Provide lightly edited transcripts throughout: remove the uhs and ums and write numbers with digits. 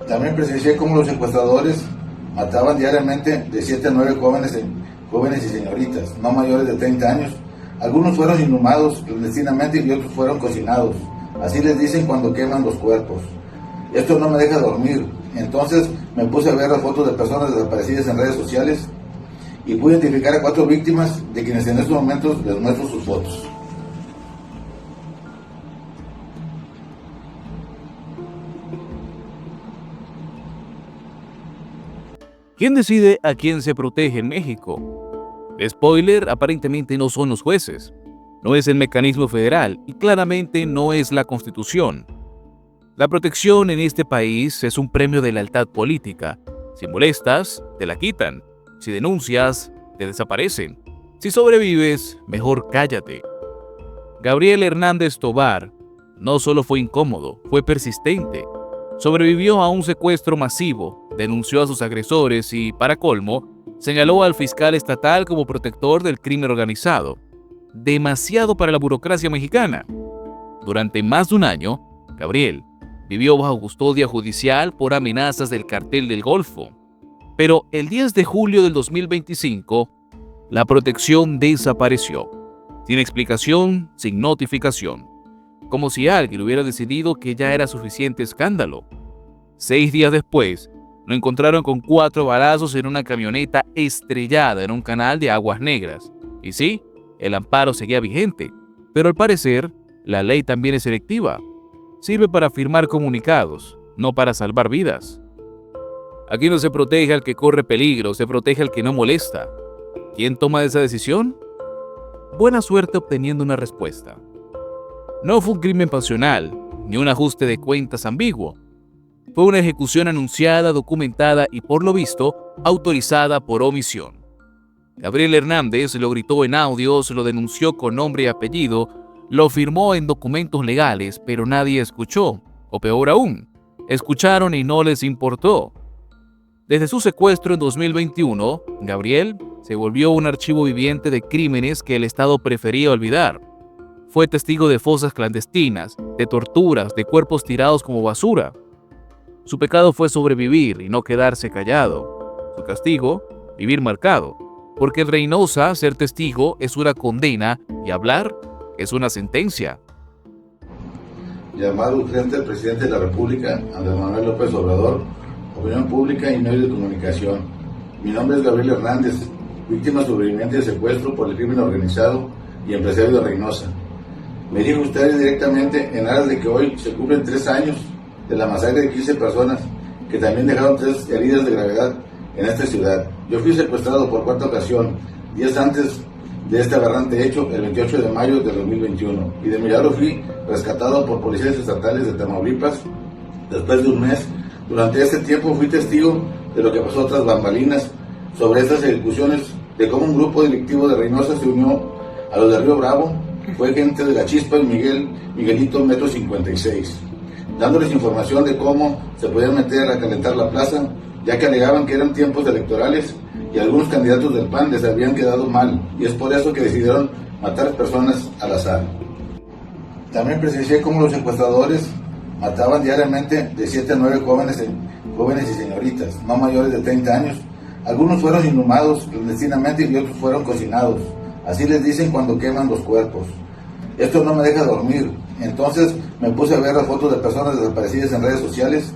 También presencié cómo los secuestradores mataban diariamente de 7 a 9 jóvenes y señoritas, no mayores de 30 años. Algunos fueron inhumados clandestinamente y otros fueron cocinados. Así les dicen cuando queman los cuerpos. Esto no me deja dormir. Entonces me puse a ver las fotos de personas desaparecidas en redes sociales y pude identificar a 4 víctimas de quienes en estos momentos les muestro sus fotos. ¿Quién decide a quién se protege en México? Spoiler, aparentemente no son los jueces, no es el mecanismo federal y claramente no es la Constitución. La protección en este país es un premio de lealtad política. Si molestas, te la quitan. Si denuncias, te desaparecen. Si sobrevives, mejor cállate. Gabriel Hernández Tovar no solo fue incómodo, fue persistente. Sobrevivió a un secuestro masivo, denunció a sus agresores y, para colmo, señaló al fiscal estatal como protector del crimen organizado. Demasiado para la burocracia mexicana. Durante más de un año, Gabriel vivió bajo custodia judicial por amenazas del Cartel del Golfo. Pero el 10 de julio del 2025, la protección desapareció, sin explicación, sin notificación, como si alguien hubiera decidido que ya era suficiente escándalo. 6 días después, lo encontraron con 4 balazos en una camioneta estrellada en un canal de aguas negras. Y sí, el amparo seguía vigente, pero al parecer, la ley también es selectiva. Sirve para firmar comunicados, no para salvar vidas. Aquí no se protege al que corre peligro, se protege al que no molesta. ¿Quién toma esa decisión? Buena suerte obteniendo una respuesta. No fue un crimen pasional, ni un ajuste de cuentas ambiguo. Fue una ejecución anunciada, documentada y, por lo visto, autorizada por omisión. Gabriel Hernández lo gritó en audios, lo denunció con nombre y apellido, lo firmó en documentos legales, pero nadie escuchó. O peor aún, escucharon y no les importó. Desde su secuestro en 2021, Gabriel se volvió un archivo viviente de crímenes que el Estado prefería olvidar. Fue testigo de fosas clandestinas, de torturas, de cuerpos tirados como basura. Su pecado fue sobrevivir y no quedarse callado. Su castigo, vivir marcado. Porque en Reynosa ser testigo es una condena y hablar es una sentencia. Llamado urgente al presidente de la República, Andrés Manuel López Obrador, opinión pública y medios de comunicación. Mi nombre es Gabriel Hernández, víctima sobreviviente de secuestro por el crimen organizado y empresario de Reynosa. Me dirijo a ustedes directamente en aras de que hoy se cumplen 3 años de la masacre de 15 personas que también dejaron 3 heridas de gravedad en esta ciudad. Yo fui secuestrado por 4ª ocasión, días antes de este aberrante hecho, el 28 de mayo de 2021, y de milagro fui rescatado por policías estatales de Tamaulipas después de un mes. Durante este tiempo fui testigo de lo que pasó tras bambalinas sobre estas ejecuciones, de cómo un grupo delictivo de Reynosa se unió a los de Río Bravo. Fue gente de La Chispa y Miguelito metro 56, dándoles información de cómo se podían meter a calentar la plaza, ya que alegaban que eran tiempos electorales y algunos candidatos del PAN les habían quedado mal, y es por eso que decidieron matar personas al azar. También presencié cómo los secuestradores mataban diariamente de 7 a 9 jóvenes y señoritas, no mayores de 30 años. Algunos fueron inhumados clandestinamente y otros fueron cocinados. Así les dicen cuando queman los cuerpos. Esto no me deja dormir. Entonces me puse a ver las fotos de personas desaparecidas en redes sociales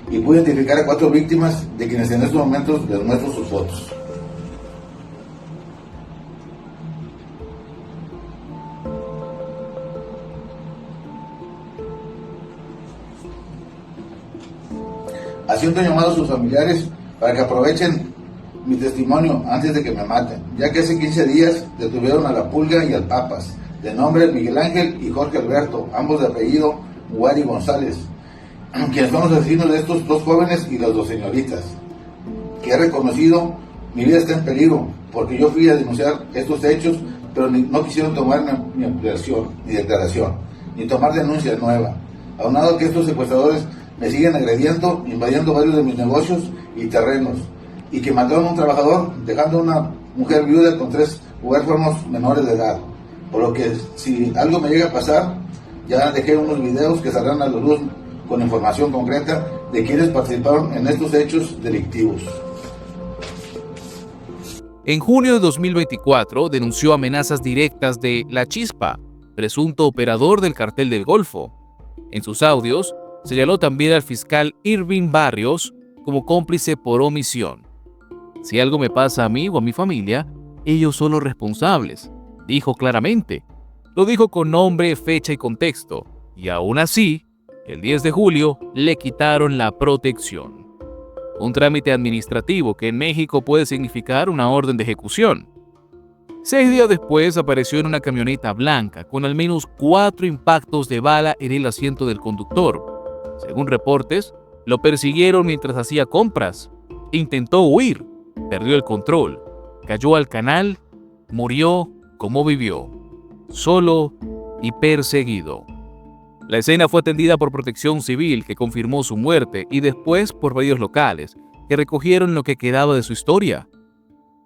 y pude identificar a 4 víctimas de quienes en estos momentos les muestro sus fotos. Haciendo un llamado a sus familiares para que aprovechen mi testimonio antes de que me maten, ya que hace 15 días detuvieron a la Pulga y al Papas, de nombre Miguel Ángel y Jorge Alberto, ambos de apellido Guari González, quienes son los asesinos de estos 2 jóvenes y las 2 señoritas, que he reconocido. Mi vida está en peligro, porque yo fui a denunciar estos hechos, pero no quisieron tomar mi ampliación, ni declaración, ni tomar denuncia nueva. Aunado que estos secuestradores me siguen agrediendo, invadiendo varios de mis negocios y terrenos, y que mataron a un trabajador, dejando a una mujer viuda con 3 huérfanos menores de edad. Por lo que si algo me llega a pasar, ya dejé unos videos que saldrán a la luz con información concreta de quienes participaron en estos hechos delictivos. En junio de 2024 denunció amenazas directas de La Chispa, presunto operador del Cartel del Golfo. En sus audios, señaló también al fiscal Irving Barrios como cómplice por omisión. Si algo me pasa a mí o a mi familia, ellos son los responsables, dijo claramente. Lo dijo con nombre, fecha y contexto, y aún así, el 10 de julio le quitaron la protección. Un trámite administrativo que en México puede significar una orden de ejecución. 6 días después apareció en una camioneta blanca con al menos 4 impactos de bala en el asiento del conductor. Según reportes, lo persiguieron mientras hacía compras. Intentó huir, perdió el control, cayó al canal, murió como vivió, solo y perseguido. La escena fue atendida por Protección Civil, que confirmó su muerte, y después por medios locales, que recogieron lo que quedaba de su historia.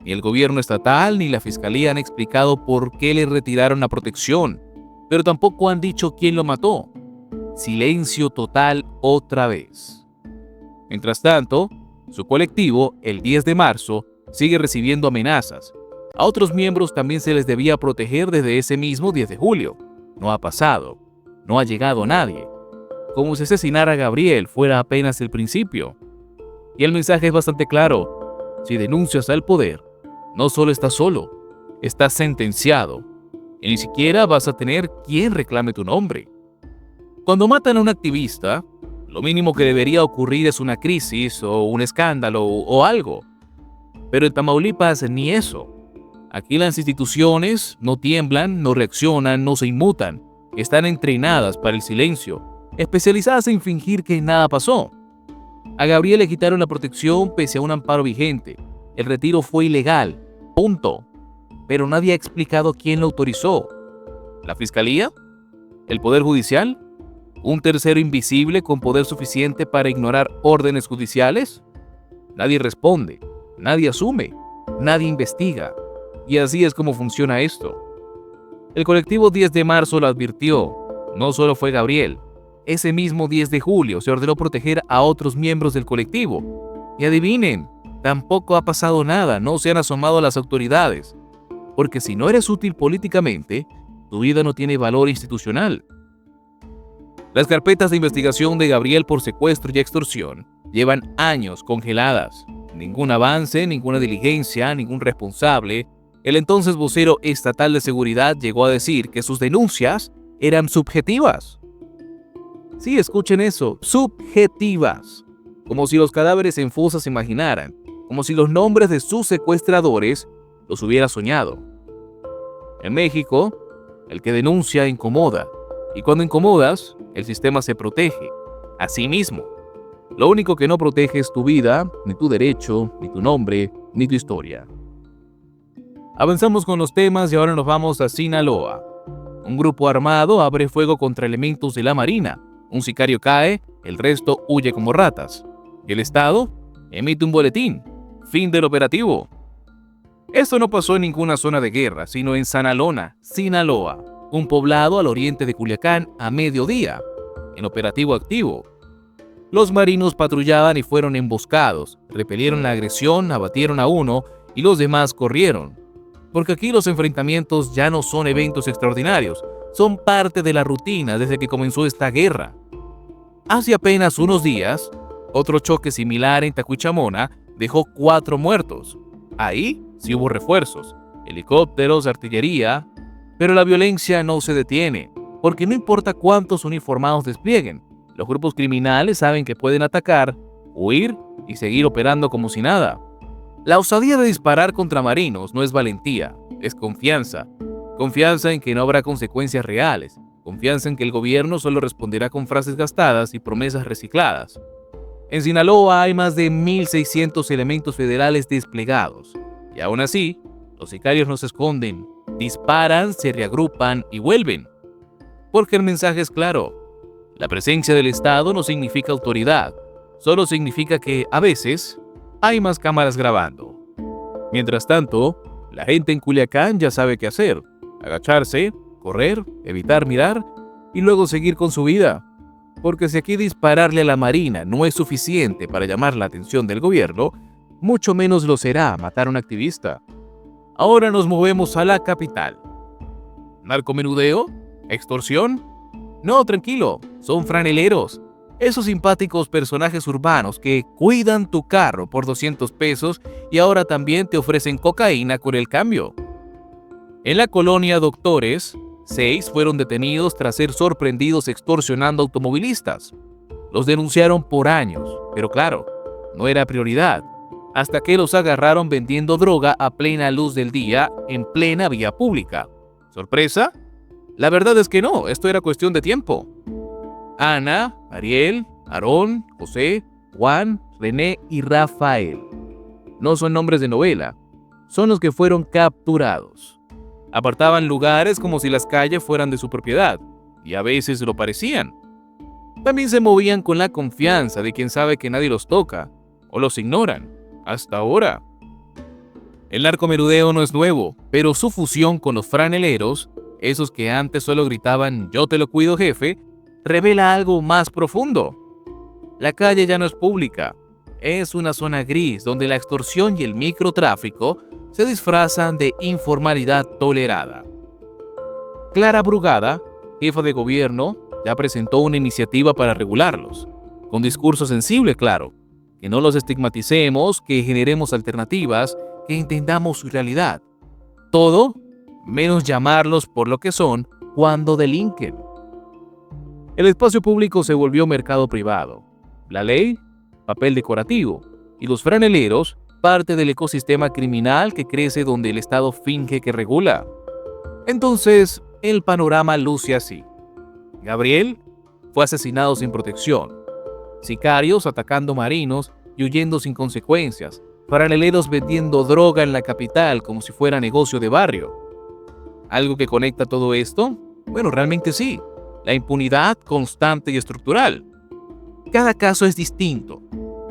Ni el gobierno estatal ni la fiscalía han explicado por qué le retiraron la protección, pero tampoco han dicho quién lo mató. Silencio total otra vez. Mientras tanto, su colectivo, el 10 de marzo, sigue recibiendo amenazas. A otros miembros también se les debía proteger desde ese mismo 10 de julio. No ha pasado. No ha llegado nadie. Como si asesinar a Gabriel fuera apenas el principio. Y el mensaje es bastante claro. Si denuncias al poder, no solo estás solo, estás sentenciado. Y ni siquiera vas a tener quien reclame tu nombre. Cuando matan a un activista, lo mínimo que debería ocurrir es una crisis o un escándalo o algo. Pero en Tamaulipas ni eso. Aquí las instituciones no tiemblan, no reaccionan, no se inmutan. Están entrenadas para el silencio, especializadas en fingir que nada pasó. A Gabriel le quitaron la protección pese a un amparo vigente. El retiro fue ilegal, punto. Pero nadie ha explicado quién lo autorizó. ¿La fiscalía? ¿El poder judicial? ¿Un tercero invisible con poder suficiente para ignorar órdenes judiciales? Nadie responde, nadie asume, nadie investiga. Y así es como funciona esto. El colectivo 10 de marzo lo advirtió. No solo fue Gabriel. Ese mismo 10 de julio se ordenó proteger a otros miembros del colectivo. Y adivinen, tampoco ha pasado nada, no se han asomado a las autoridades. Porque si no eres útil políticamente, tu vida no tiene valor institucional. Las carpetas de investigación de Gabriel por secuestro y extorsión llevan años congeladas. Ningún avance, ninguna diligencia, ningún responsable. El entonces vocero estatal de seguridad llegó a decir que sus denuncias eran subjetivas. Sí, escuchen eso, subjetivas. Como si los cadáveres en fosas se imaginaran, como si los nombres de sus secuestradores los hubiera soñado. En México, el que denuncia incomoda, y cuando incomodas, el sistema se protege a sí mismo. Lo único que no protege es tu vida, ni tu derecho, ni tu nombre, ni tu historia. Avanzamos con los temas y ahora nos vamos a Sinaloa. Un grupo armado abre fuego contra elementos de la Marina. Un sicario cae, el resto huye como ratas. Y el Estado emite un boletín. Fin del operativo. Esto no pasó en ninguna zona de guerra, sino en Sanalona, Sinaloa, un poblado al oriente de Culiacán a mediodía, en operativo activo. Los marinos patrullaban y fueron emboscados, repelieron la agresión, abatieron a uno y los demás corrieron. Porque aquí los enfrentamientos ya no son eventos extraordinarios, son parte de la rutina desde que comenzó esta guerra. Hace apenas unos días, otro choque similar en Tacuichamona dejó 4 muertos. Ahí sí hubo refuerzos, helicópteros, artillería, pero la violencia no se detiene, porque no importa cuántos uniformados desplieguen, los grupos criminales saben que pueden atacar, huir y seguir operando como si nada. La osadía de disparar contra marinos no es valentía, es confianza. Confianza en que no habrá consecuencias reales. Confianza en que el gobierno solo responderá con frases gastadas y promesas recicladas. En Sinaloa hay más de 1.600 elementos federales desplegados. Y aún así, los sicarios no se esconden. Disparan, se reagrupan y vuelven. Porque el mensaje es claro. La presencia del Estado no significa autoridad. Solo significa que, a veces, hay más cámaras grabando. Mientras tanto, la gente en Culiacán ya sabe qué hacer. Agacharse, correr, evitar mirar y luego seguir con su vida. porque si aquí dispararle a la Marina no es suficiente para llamar la atención del gobierno, mucho menos lo será matar a un activista. Ahora nos movemos a la capital. ¿Narcomenudeo? ¿Extorsión? No, tranquilo, son franeleros. Esos simpáticos personajes urbanos que cuidan tu carro por 200 pesos y ahora también te ofrecen cocaína con el cambio. En la colonia Doctores, 6 fueron detenidos tras ser sorprendidos extorsionando automovilistas. Los denunciaron por años, pero claro, no era prioridad, hasta que los agarraron vendiendo droga a plena luz del día en plena vía pública. ¿Sorpresa? La verdad es que no, esto era cuestión de tiempo. Ana, Ariel, Aarón, José, Juan, René y Rafael. No son nombres de novela, son los que fueron capturados. Apartaban lugares como si las calles fueran de su propiedad, y a veces lo parecían. También se movían con la confianza de quien sabe que nadie los toca, o los ignoran, hasta ahora. El narcomenudeo no es nuevo, pero su fusión con los franeleros, esos que antes solo gritaban "yo te lo cuido, jefe", revela algo más profundo. La calle ya no es pública, es una zona gris donde la extorsión y el microtráfico se disfrazan de informalidad tolerada. Clara Brugada, jefa de gobierno, ya presentó una iniciativa para regularlos, con discurso sensible, claro, que no los estigmaticemos, que generemos alternativas, que entendamos su realidad. Todo menos llamarlos por lo que son cuando delinquen. El espacio público se volvió mercado privado. La ley, papel decorativo, y los franeleros, parte del ecosistema criminal que crece donde el Estado finge que regula. Entonces, el panorama luce así. Gabriel fue asesinado sin protección. Sicarios atacando marinos y huyendo sin consecuencias. Franeleros vendiendo droga en la capital como si fuera negocio de barrio. ¿Algo que conecta todo esto? Bueno, realmente sí. La impunidad constante y estructural. Cada caso es distinto,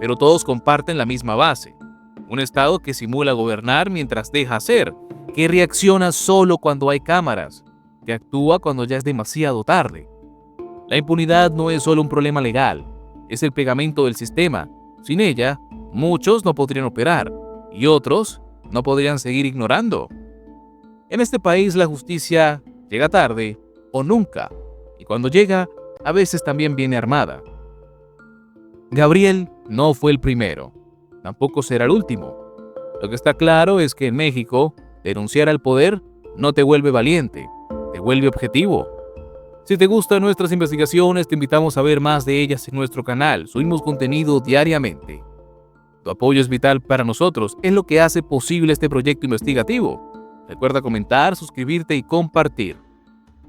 pero todos comparten la misma base. Un Estado que simula gobernar mientras deja hacer, que reacciona solo cuando hay cámaras, que actúa cuando ya es demasiado tarde. La impunidad no es solo un problema legal, es el pegamento del sistema. Sin ella, muchos no podrían operar y otros no podrían seguir ignorando. En este país la justicia llega tarde o nunca. Y cuando llega, a veces también viene armada. Gabriel no fue el primero, tampoco será el último. Lo que está claro es que en México, denunciar al poder no te vuelve valiente, te vuelve objetivo. Si te gustan nuestras investigaciones, te invitamos a ver más de ellas en nuestro canal. Subimos contenido diariamente. Tu apoyo es vital para nosotros, es lo que hace posible este proyecto investigativo. Recuerda comentar, suscribirte y compartir.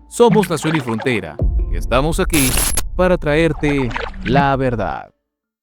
Somos Nación y Frontera y estamos aquí para traerte la verdad.